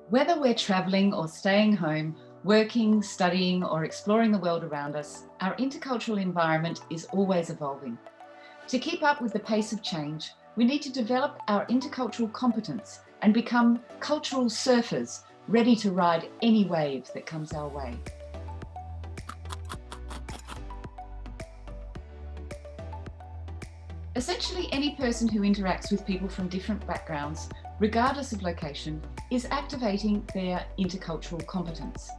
Whether we're travelling or staying home, working, studying, or exploring the world around us, our intercultural environment is always evolving. To keep up with the pace of change, we need to develop our intercultural competence and become cultural surfers, ready to ride any wave that comes our way. Essentially, any person who interacts with people from different backgrounds, regardless of location, is activating their intercultural competence.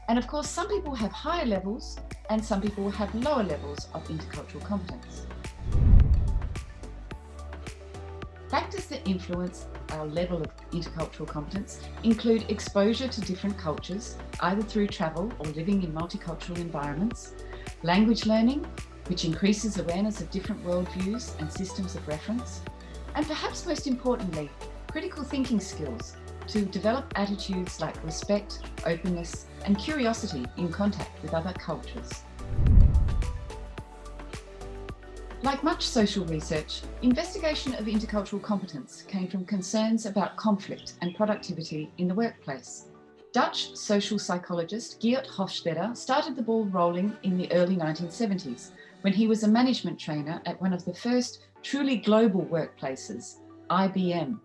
And of course, some people have higher levels and some people have lower levels of intercultural competence. Factors that influence our level of intercultural competence include exposure to different cultures, either through travel or living in multicultural environments, language learning, which increases awareness of different worldviews and systems of reference, and perhaps most importantly, critical thinking skills to develop attitudes like respect, openness, and curiosity in contact with other cultures. Like much social research, investigation of intercultural competence came from concerns about conflict and productivity in the workplace. Dutch social psychologist Geert Hofstede started the ball rolling in the early 1970s when he was a management trainer at one of the first truly global workplaces, IBM.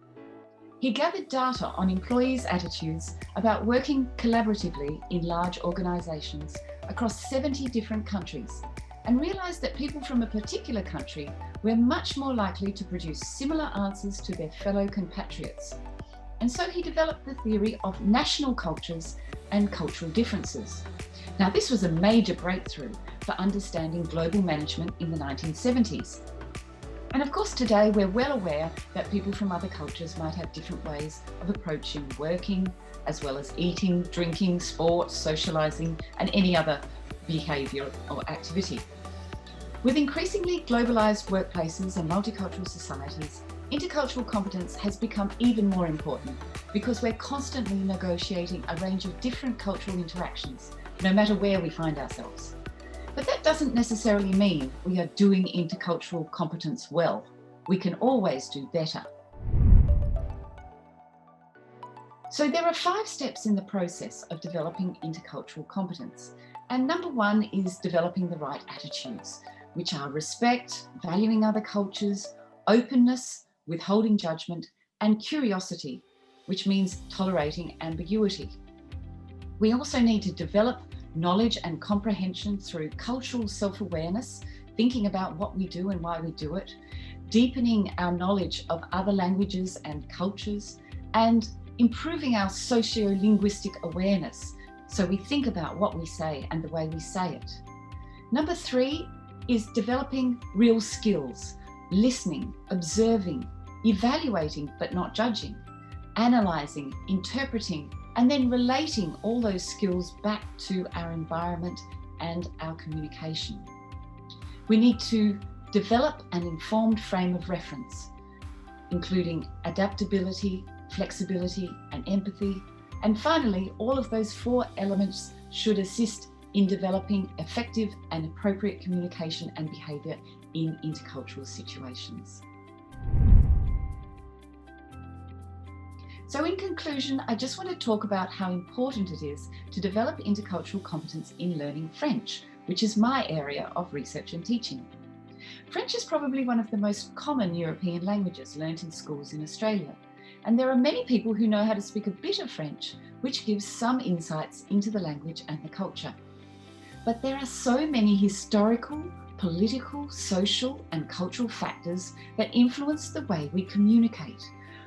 He gathered data on employees' attitudes about working collaboratively in large organisations across 70 different countries and realised that people from a particular country were much more likely to produce similar answers to their fellow compatriots. And so he developed the theory of national cultures and cultural differences. Now, this was a major breakthrough for understanding global management in the 1970s. And of course, today we're well aware that people from other cultures might have different ways of approaching working, as well as eating, drinking, sports, socialising, and any other behaviour or activity. With increasingly globalised workplaces and multicultural societies, intercultural competence has become even more important because we're constantly negotiating a range of different cultural interactions, no matter where we find ourselves. But that doesn't necessarily mean we are doing intercultural competence well. We can always do better. So there are 5 steps in the process of developing intercultural competence. And number 1 is developing the right attitudes, which are respect, valuing other cultures, openness, withholding judgment, and curiosity, which means tolerating ambiguity. We also need to develop knowledge and comprehension through cultural self-awareness, thinking about what we do and why we do it, deepening our knowledge of other languages and cultures, and improving our socio-linguistic awareness so we think about what we say and the way we say it. Number 3 is developing real skills, listening, observing, evaluating but not judging, analysing, interpreting, and then relating all those skills back to our environment and our communication. We need to develop an informed frame of reference, including adaptability, flexibility, and empathy. And finally, all of those 4 elements should assist in developing effective and appropriate communication and behaviour in intercultural situations. So in conclusion, I just want to talk about how important it is to develop intercultural competence in learning French, which is my area of research and teaching. French is probably one of the most common European languages learnt in schools in Australia, and there are many people who know how to speak a bit of French, which gives some insights into the language and the culture. But there are so many historical, political, social, and cultural factors that influence the way we communicate.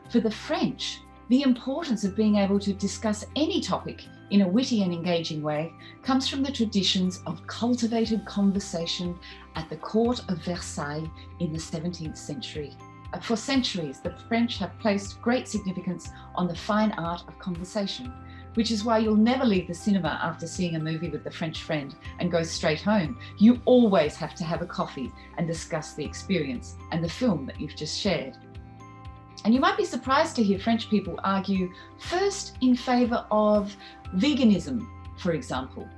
For the French, the importance of being able to discuss any topic in a witty and engaging way comes from the traditions of cultivated conversation at the court of Versailles in the 17th century. For centuries, the French have placed great significance on the fine art of conversation, which is why you'll never leave the cinema after seeing a movie with a French friend and go straight home. You always have to have a coffee and discuss the experience and the film that you've just shared. And you might be surprised to hear French people argue first in favour of veganism, for example,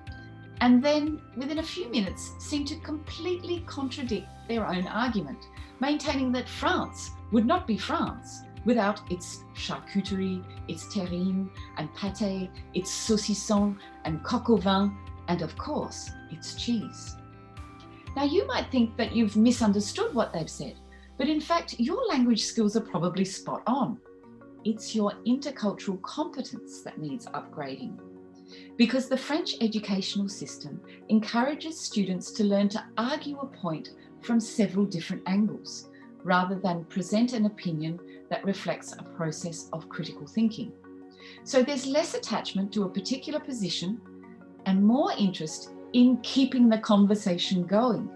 and then within a few minutes seem to completely contradict their own argument, maintaining that France would not be France without its charcuterie, its terrine and pâté, its saucisson and coq au vin, and of course, its cheese. Now, you might think that you've misunderstood what they've said, but in fact, your language skills are probably spot on. It's your intercultural competence that needs upgrading. Because the French educational system encourages students to learn to argue a point from several different angles, rather than present an opinion that reflects a process of critical thinking. So there's less attachment to a particular position and more interest in keeping the conversation going.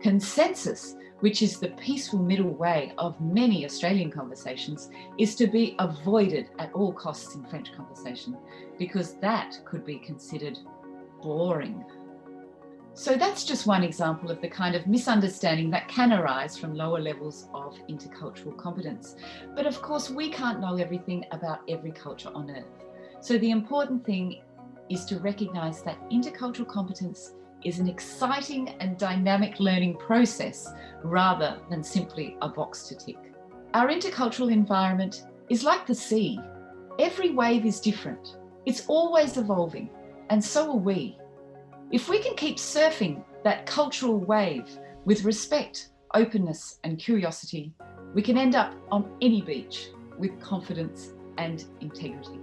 Consensus, which is the peaceful middle way of many Australian conversations, is to be avoided at all costs in French conversation, because that could be considered boring. So that's just one example of the kind of misunderstanding that can arise from lower levels of intercultural competence. But of course, we can't know everything about every culture on earth. So the important thing is to recognise that intercultural competence is an exciting and dynamic learning process rather than simply a box to tick. Our intercultural environment is like the sea. Every wave is different. It's always evolving, and so are we. If we can keep surfing that cultural wave with respect, openness, and curiosity, we can end up on any beach with confidence and integrity.